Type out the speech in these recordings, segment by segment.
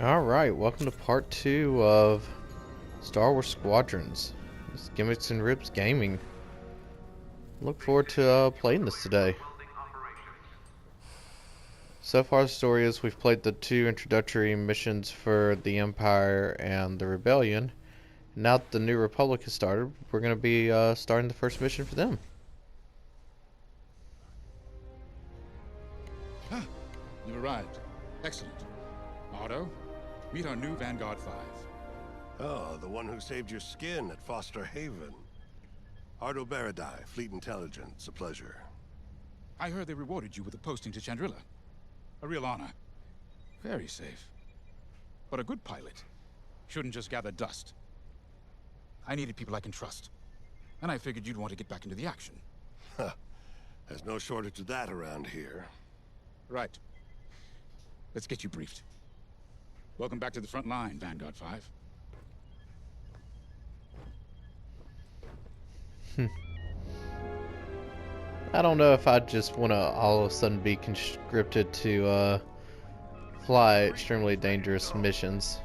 Alright, welcome to part 2 of Star Wars Squadrons. It's Gimmicks and Ribs Gaming. Look forward to playing this today. So far the story is we've played the 2 introductory missions for the Empire and the Rebellion. Now that the New Republic has started, we're going to be starting the first mission for them. Ah, you arrived. Excellent. Otto, meet our new Vanguard 5. Oh, the one who saved your skin at Foster Haven. Ardo Baradai, Fleet Intelligence, a pleasure. I heard they rewarded you with a posting to Chandrila. A real honor. Very safe. But a good pilot shouldn't just gather dust. I needed people I can trust. And I figured you'd want to get back into the action. There's no shortage of that around here. Right. Let's get you briefed. Welcome back to the front line, Vanguard 5. I don't know if I just want to all of a sudden be conscripted to fly extremely dangerous missions.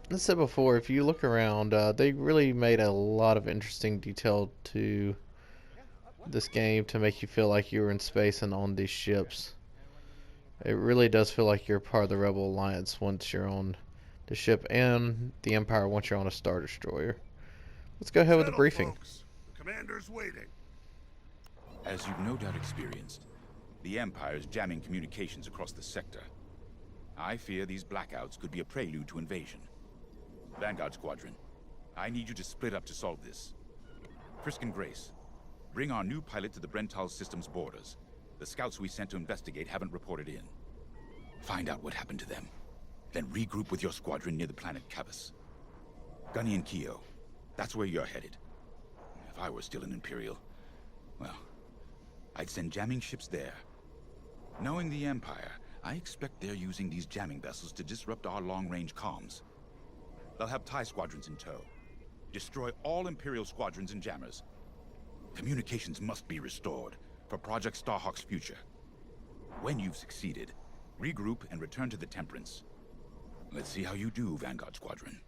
As I said before, if you look around, they really made a lot of interesting detail to this game to make you feel like you were in space and on these ships. It really does feel like you're part of the Rebel Alliance once you're on the ship, and the Empire once you're on a Star Destroyer. Let's go ahead with the briefing. Folks. The commander's waiting. As you've no doubt experienced, the Empire is jamming communications across the sector. I fear these blackouts could be a prelude to invasion. Vanguard Squadron, I need you to split up to solve this. Frisk and Grace, bring our new pilot to the Brental system's borders. The scouts we sent to investigate haven't reported in. Find out what happened to them. Then regroup with your squadron near the planet Cavus. Gunny and Keo, that's where you're headed. If I were still an Imperial, well, I'd send jamming ships there. Knowing the Empire, I expect they're using these jamming vessels to disrupt our long-range comms. They'll have TIE squadrons in tow. Destroy all Imperial squadrons and jammers. Communications must be restored for Project Starhawk's future. When you've succeeded, regroup and return to the Temperance. Let's see how you do, Vanguard Squadron.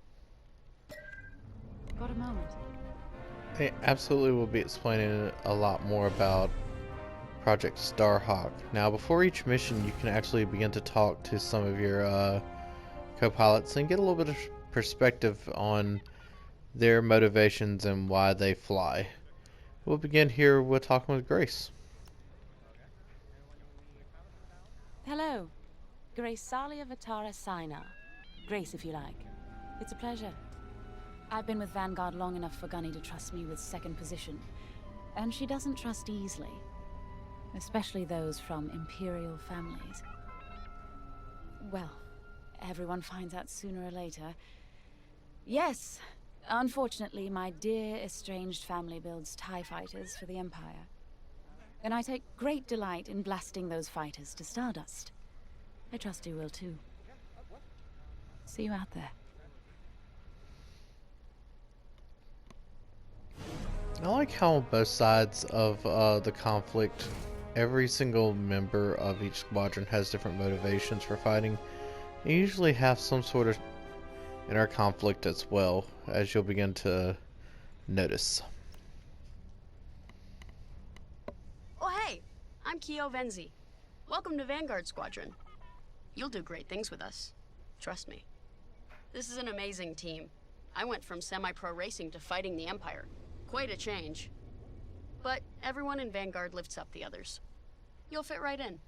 Got a moment? They absolutely will be explaining a lot more about Project Starhawk. Now, before each mission, you can actually begin to talk to some of your co-pilots and get a little bit of perspective on their motivations and why they fly. We'll begin here with talking with Grace. Hello. Grace Salia Vatara Sina. Grace, if you like. It's a pleasure. I've been with Vanguard long enough for Gunny to trust me with second position. And she doesn't trust easily. Especially those from Imperial families. Well, everyone finds out sooner or later. Yes, unfortunately, my dear estranged family builds TIE fighters for the Empire. And I take great delight in blasting those fighters to stardust. I trust you will too. See you out there. I like how on both sides of the conflict, every single member of each squadron has different motivations for fighting. You usually have some sort of inner conflict as well, as you'll begin to notice. Oh hey, I'm Keo Venzi. Welcome to Vanguard Squadron. You'll do great things with us. Trust me. This is an amazing team. I went from semi-pro racing to fighting the Empire. Quite a change. But everyone in Vanguard lifts up the others. You'll fit right in.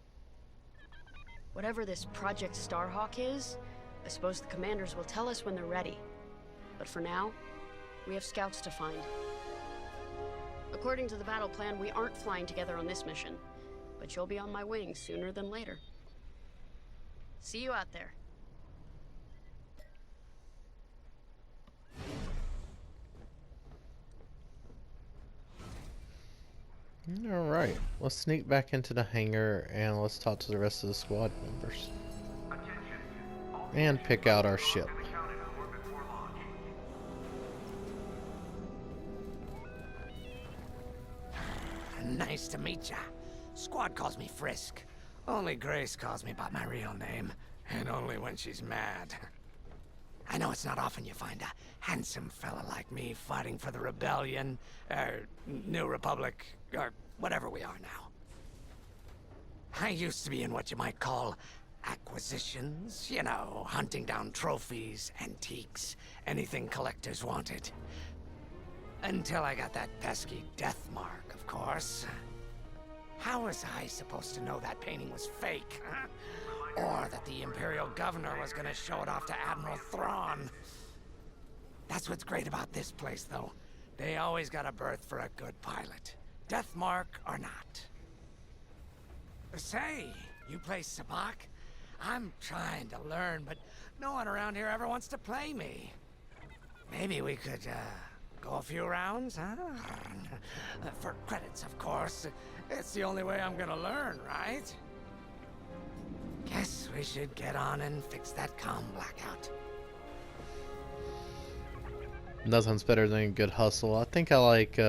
Whatever this Project Starhawk is, I suppose the commanders will tell us when they're ready. But for now, we have scouts to find. According to the battle plan, we aren't flying together on this mission, but you'll be on my wing sooner than later. See you out there. Alright, let's sneak back into the hangar and let's talk to the rest of the squad members. And pick out our ship. Nice to meet ya. Squad calls me Frisk. Only Grace calls me by my real name. And only when she's mad. I know it's not often you find a handsome fella like me fighting for the Rebellion, or New Republic, or whatever we are now. I used to be in what you might call acquisitions, you know, hunting down trophies, antiques, anything collectors wanted. Until I got that pesky death mark, of course. How was I supposed to know that painting was fake, huh? Or that the Imperial governor was gonna show it off to Admiral Thrawn? That's what's great about this place, though. They always got a berth for a good pilot. Death mark or not. Say, you play sabacc? I'm trying to learn, but no one around here ever wants to play me. Maybe we could, go a few rounds, huh? For credits, of course. It's the only way I'm gonna learn, right? Guess we should get on and fix that comm blackout. Nothing's better than a good hustle. I think I like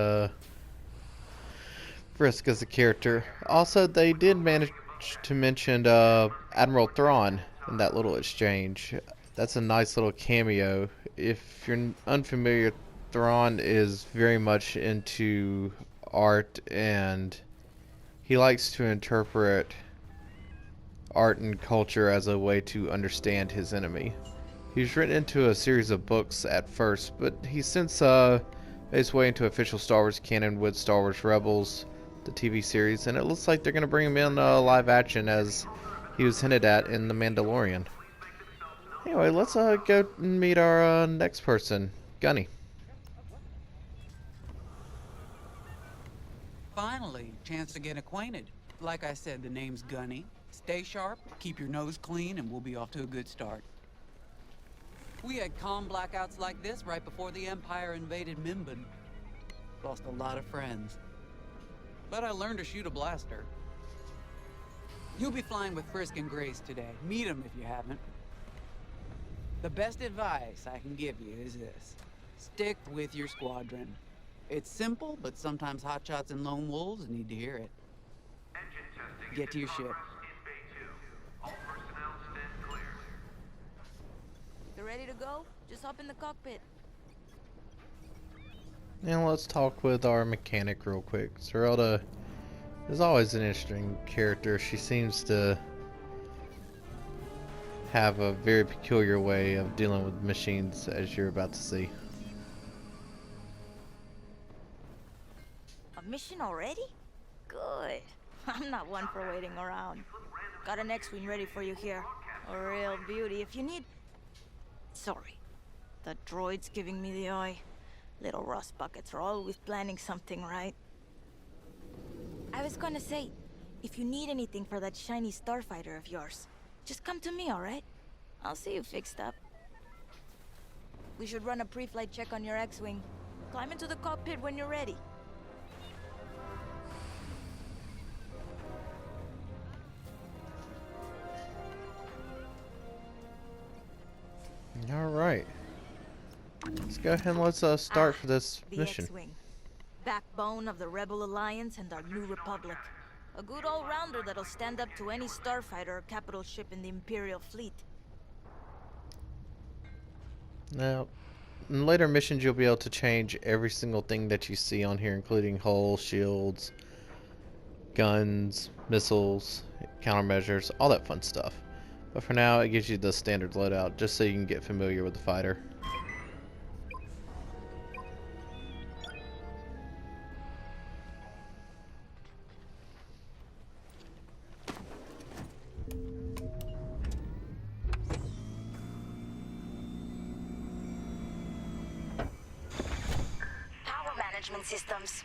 Frisk as a character. Also, they did manage to mention Admiral Thrawn in that little exchange. That's a nice little cameo. If you're unfamiliar, Thrawn is very much into art, and he likes to interpret art and culture as a way to understand his enemy. He's written into a series of books at first, but he's since made his way into official Star Wars canon with Star Wars Rebels, the TV series, and it looks like they're going to bring him in live action as he was hinted at in The Mandalorian. Anyway, let's go and meet our next person, Gunny. Finally, chance to get acquainted. Like I said, the name's Gunny. Stay sharp, keep your nose clean, and we'll be off to a good start. We had comm blackouts like this right before the Empire invaded Mimban. Lost a lot of friends. But I learned to shoot a blaster. You'll be flying with Frisk and Grace today. Meet them if you haven't. The best advice I can give you is this. Stick with your squadron. It's simple, but sometimes hotshots and lone wolves need to hear it. Get to your ship. You ready to go? Just hop in the cockpit. And let's talk with our mechanic real quick. Zerelda is always an interesting character. She seems to have a very peculiar way of dealing with machines, as you're about to see. A mission already? Good. I'm not one for waiting around. Got an X-Wing ready for you here. A real beauty if you need... Sorry. The droid's giving me the eye. Little rust buckets are always planning something, right? I was gonna say, if you need anything for that shiny starfighter of yours, just come to me, alright? I'll see you fixed up. We should run a pre-flight check on your X-Wing. Climb into the cockpit when you're ready. Alright. Let's go ahead and let's start for this the mission. X-Wing. Backbone of the Rebel Alliance and our new Republic. A good all-rounder that'll stand up to any starfighter or capital ship in the Imperial fleet. Now, in later missions you'll be able to change every single thing that you see on here, including hulls, shields, guns, missiles, countermeasures, all that fun stuff. But for now, it gives you the standard loadout, just so you can get familiar with the fighter. Power management systems.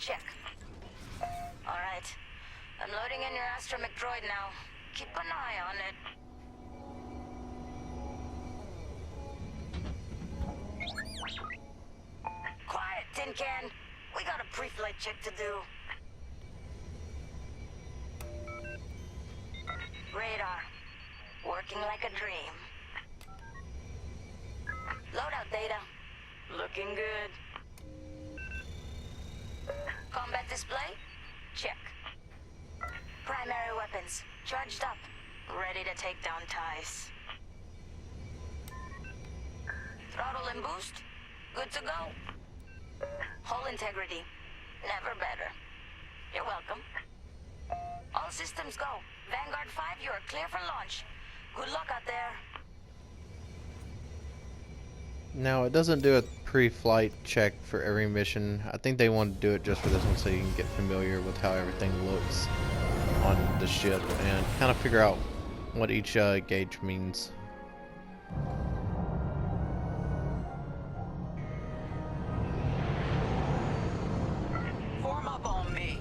Check. Alright. I'm loading in your astromech droid now. Keep an eye on it. Quiet, Tin Can. We got a pre-flight check to do. Radar. Working like a dream. Loadout data. Looking good. Combat display? Check. Primary weapons. Charged up. Ready to take down ties. Throttle and boost. Good to go. Hull integrity. Never better. You're welcome. All systems go. Vanguard 5, you are clear for launch. Good luck out there. Now, it doesn't do a pre-flight check for every mission. I think they want to do it just for this one so you can get familiar with how everything looks on the ship and kind of figure out what each gauge means. Form up on me.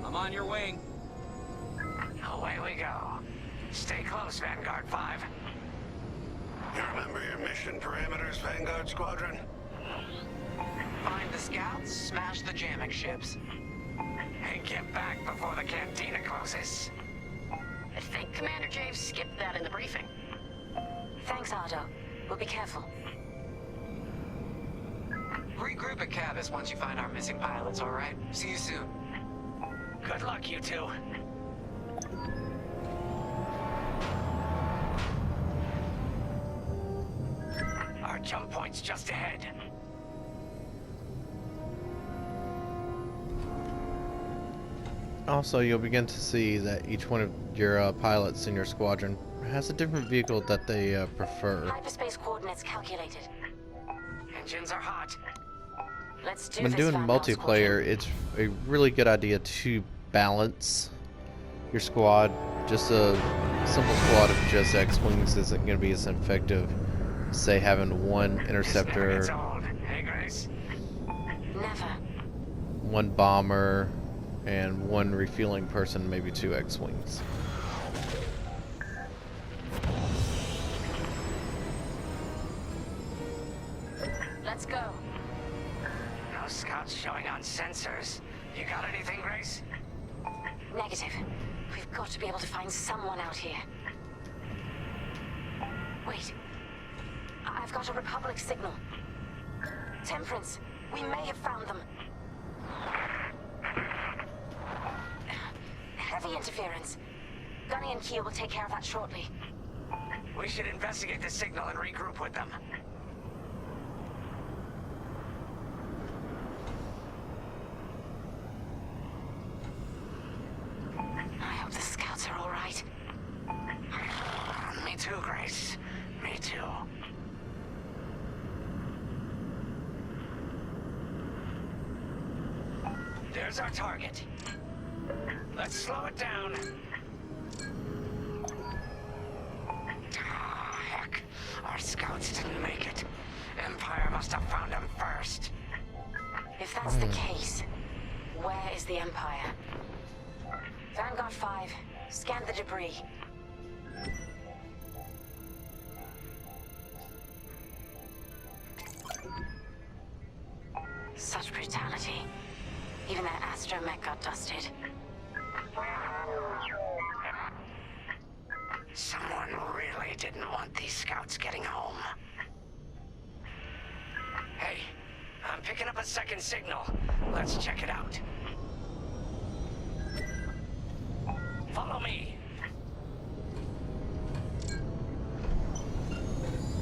I'm on your wing. Away we go. Stay close, Vanguard 5. You remember your mission parameters, Vanguard Squadron? Find the scouts, smash the jamming ships. And get back before the cantina closes. I think Commander Javes skipped that in the briefing. Thanks, Otto. We'll be careful. Regroup at Cabus once you find our missing pilots, alright? See you soon. Good luck, you two. Our jump point's just ahead. Also, you'll begin to see that each one of your pilots in your squadron has a different vehicle that they prefer. Hyperspace coordinates calculated. Engines are hot. Let's do When this, doing Vanguard multiplayer, Squadron. it's a really good idea to balance your squad. Just a simple squad of just X-Wings isn't going to be as effective as, say, having one interceptor, It's old. Hey, Grace. Never. one bomber, and one refueling person, maybe two X-Wings. Let's go. No scouts showing on sensors. You got anything, Grace? Negative. We've got to be able to find someone out here. Wait. I've got a Republic signal. Temperance. We may have found them. Heavy interference. Gunny and Keel will take care of that shortly. We should investigate the signal and regroup with them. I hope the scouts are all right. Me too, Grace. Me too. There's our target. Let's slow it down. Ah, heck. Our scouts didn't make it. Empire must have found them first. If that's the case, where is the Empire? Vanguard 5, scan the debris. Such brutality. Even that astromech got dusted. Someone really didn't want these scouts getting home. Hey, I'm picking up a second signal. Let's check it out. Follow me.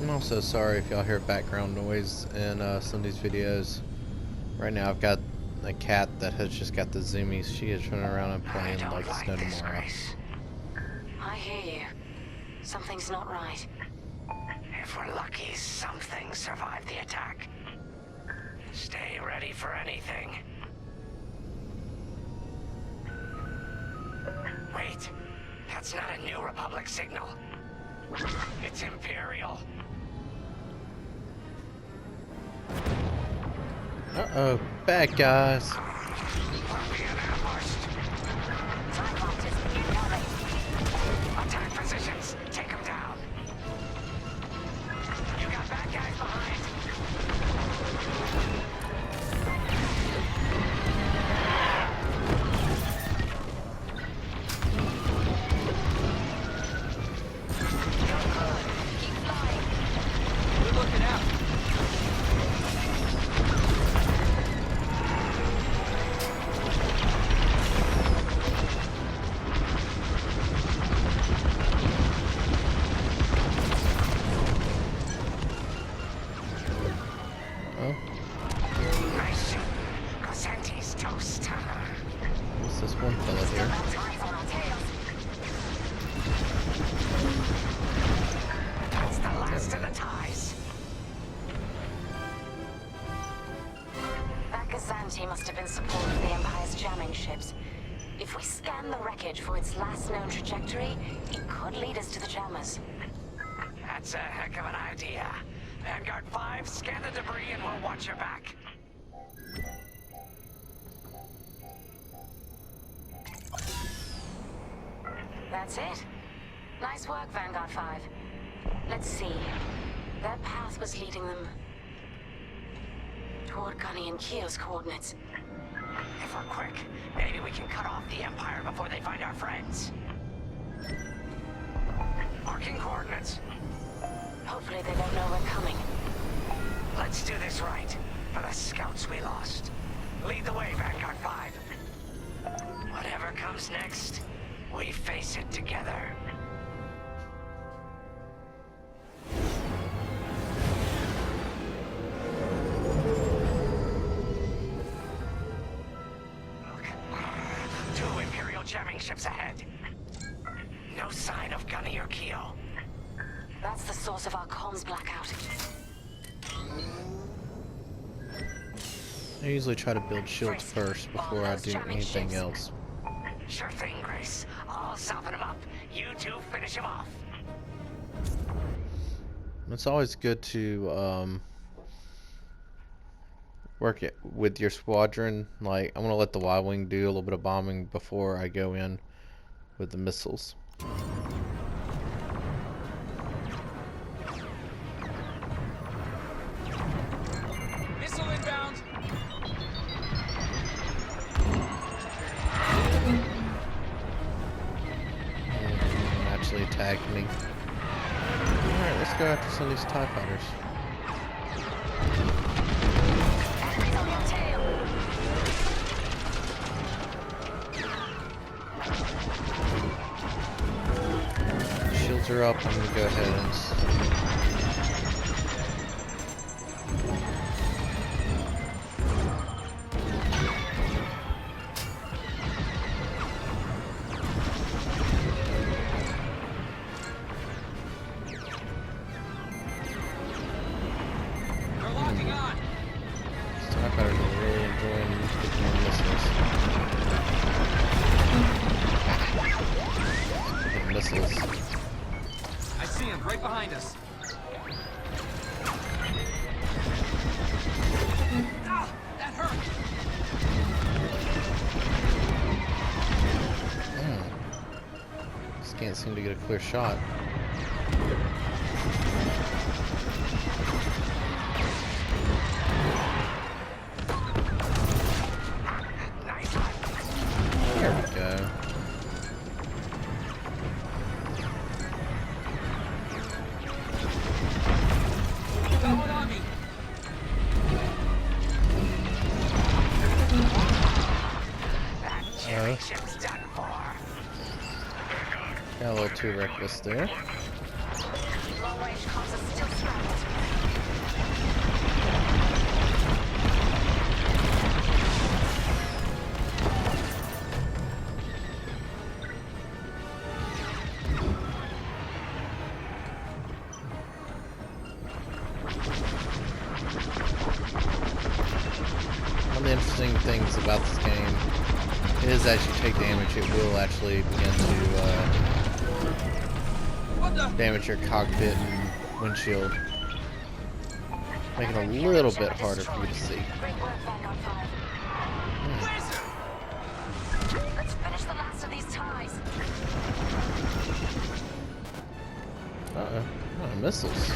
I'm also sorry if y'all hear background noise in some of these videos. Right now I've got a cat that has just got the zoomies. She is running around and I playing don't like like no this, tomorrow. Grace. I hear you. Something's not right. If we're lucky, something survived the attack. Stay ready for anything. Wait, that's not a New Republic signal. It's Imperial. Uh-oh, bad guys. We're being ambushed. Trifoctors incoming. Attack positions. Take them down. You got bad guys behind. Keep flying. We're looking out. its last known trajectory, it could lead us to the jammers. That's a heck of an idea. Vanguard 5, scan the debris and we'll watch your back. That's it. Nice work, Vanguard 5. Let's see. Their path was leading them toward Gunny and Keo's coordinates. If we're quick, maybe we can cut off the Empire before they find our friends. Marking coordinates. Hopefully they don't know we're coming. Let's do this right, for the scouts we lost. Lead the way, Vanguard 5. Whatever comes next, we face it together. Look. 2 Imperial jamming ships ahead. No sign of Gunny or Keo. That's the source of our comms blackout. I usually try to build shields first before I do anything else. Sure thing, Grace. I'll soften him up. You two finish him off. It's always good to work it with your squadron. Like, I'm gonna let the Y-wing do a little bit of bombing before I go in with the missiles. Missile inbound. Actually attacked me. Alright, let's go after some of these TIE fighters. Enemies on your tail! Shields are up. I'm gonna go ahead and They're locking on. TIE fighters are really enjoying picking up missiles. Picking missiles. I see him right behind us. Ah, that hurt. Just can't seem to get a clear shot. Nice one. There we go. Got one on me. That jamming ship's done for. Got a little too reckless there. Long-range comms are still scrambled. One of the interesting things about this game is as you take damage, it will actually begin to What the? damage your cockpit and windshield, making it a little bit harder for you to see. Great work, Vanguard 5. Laser! Let's finish the last of these ties. Uh-oh. Oh, missiles.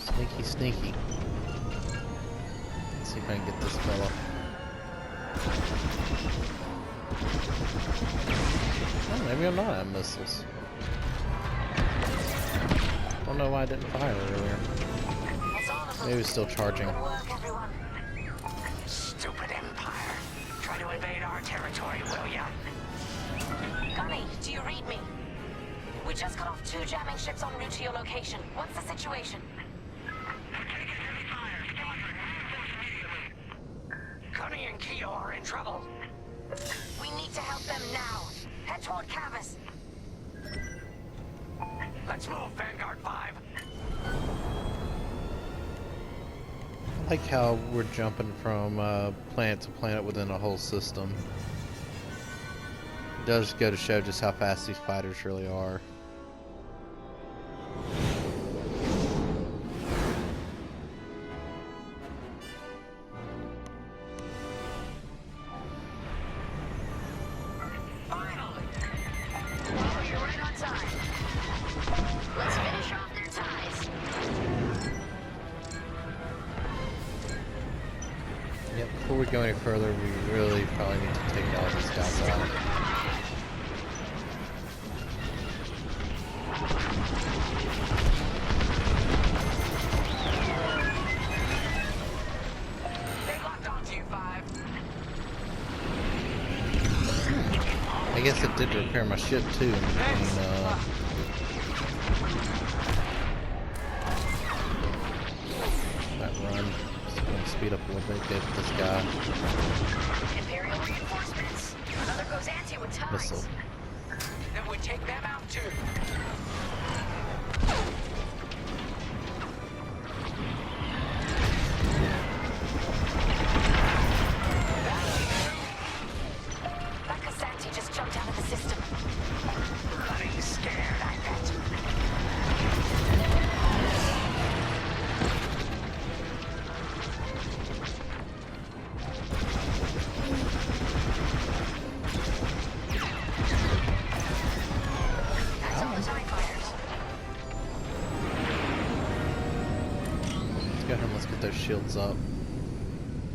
Sneaky, sneaky. Let's see if I can get this fella. Oh, maybe I'm not out of missiles. Don't know why I didn't fire earlier. That's all of them. Maybe it's still charging. Good work, everyone. Stupid Empire. Try to invade our territory, will ya? Gunny, do you read me? We just got off 2 jamming ships en route to your location. What's the situation? Gunny and Keo are in trouble. We need to help them now. Head toward Cavus. Let's move, Vanguard 5. like how we're jumping from planet to planet within a whole system. It does go to show just how fast these fighters really are. Finally! Oh, you're right on time. Let's finish off their ties. Yep, before we go any further, we really probably need to take all these guys out. They locked onto you, Five. I guess it did repair my ship too. That run. Just gonna speed up a little bit, get this guy. Imperial reinforcements. Another goes anti with ties. Missile. Then we take them out too. That Cassanti just jumped out of the system. Bloody scared, I bet. That's all the TIE fighters. Let's go ahead and let's get those shields up.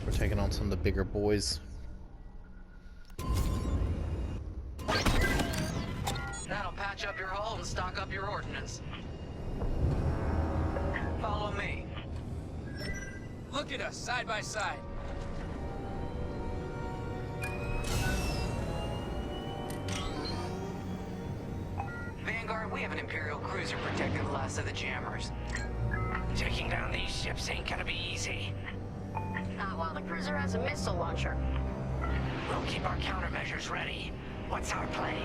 We're taking on some of the bigger boys. That'll patch up your hull and stock up your ordnance. Follow me. Look at us, side by side. Vanguard, we have an Imperial cruiser protecting the last of the jammers. Taking down these ships ain't gonna be easy. Not while the cruiser has a missile launcher. We'll keep our countermeasures ready. What's our play?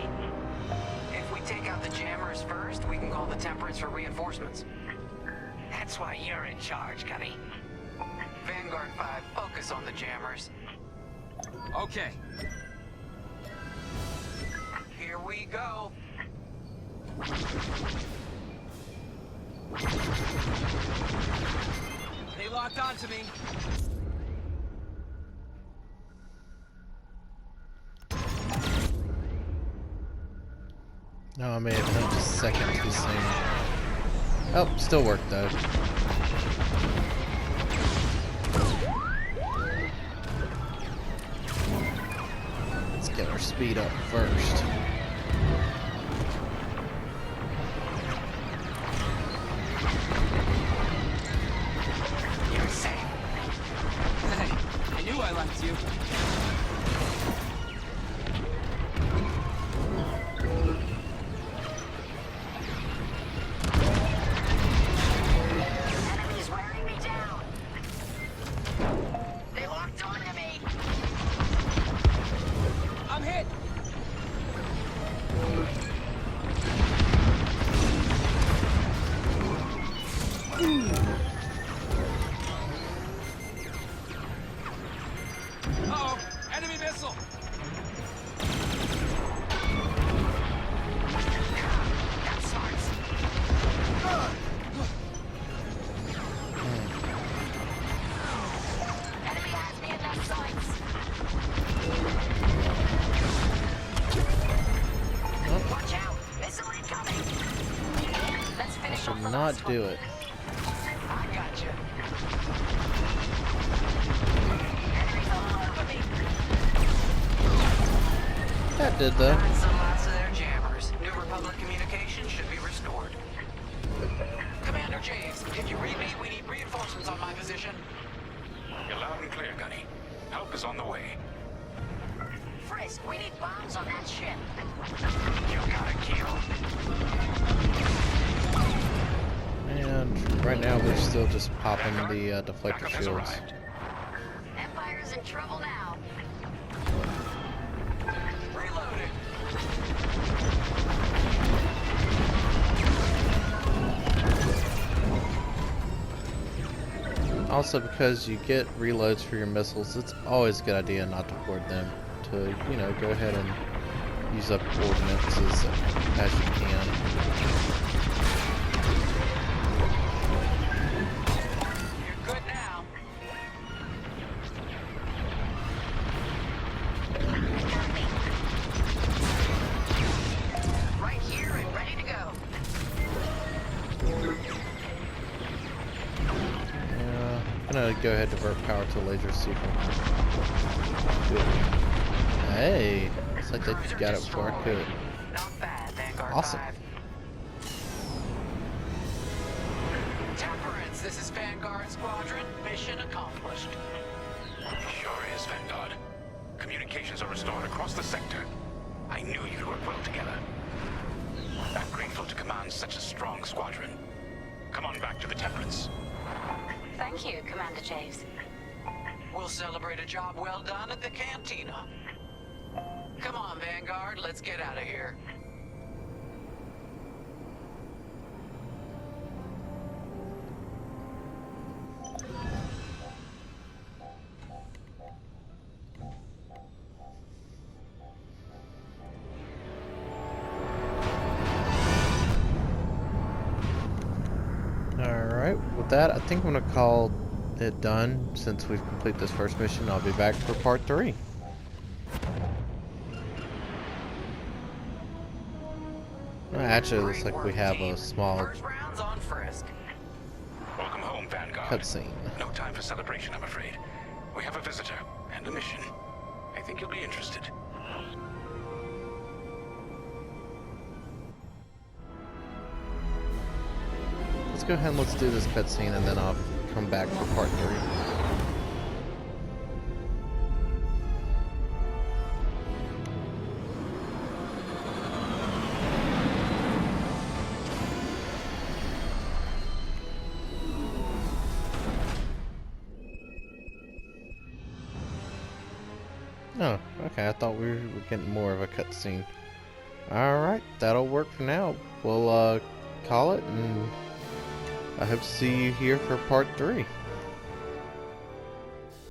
If we take out the jammers first, we can call the Temperance for reinforcements. That's why you're in charge, Gunny. Vanguard 5, focus on the jammers. Okay. Here we go. They locked onto me. No, I may have done just a second too soon. Oh, still worked though. Let's get our speed up first. You're safe. Hey, I knew I liked you. Enemy's wearing me down. They locked onto me. I'm hit. Uh-oh, enemy missile. That smarts. Enemy has me in their sights. Watch out! Missile incoming! Let's finish off Should the not last one. do it. I got you. Enemies all over me. That did though. Lots and lots of their jammers. New Republic communication should be restored. Commander James, if you read me, we need reinforcements on my position. You're loud and clear, Gunny. Help is on the way. Frisk, we need bombs on that ship. You gotta kill. And right now we're still just popping the deflector Backup has shields. arrived. Empire's in trouble now. Reloading. also because you get reloads for your missiles, it's always a good idea not to hoard them. To, you know, go ahead and use up ordnances as you can. You're good now. Right here and ready to go. Yeah, I'm gonna go ahead and divert power to laser, see if I can do it. Hey, looks like they got it before I could. Not bad, Vanguard Awesome. 5. Temperance, this is Vanguard Squadron. Mission accomplished. Sure is, Vanguard. Communications are restored across the sector. I knew you'd work well together. I'm grateful to command such a strong squadron. Come on back to the Temperance. Thank you, Commander Javes. We'll celebrate a job well done at the cantina. Come on, Vanguard, let's get out of here. Alright, with that, I think I'm gonna call it done since we've completed this first mission. I'll be back for part 3. Actually, it looks like we have a small First round's on Frisk. Welcome home, Vanguard. cutscene. No time for celebration, I'm afraid. We have a visitor and a mission. I think you'll be interested. Let's go ahead and let's do this cutscene, and then I'll come back for part 3. Oh, okay. I thought we were getting more of a cutscene. Alright, that'll work for now. We'll call it, and I hope to see you here for part 3.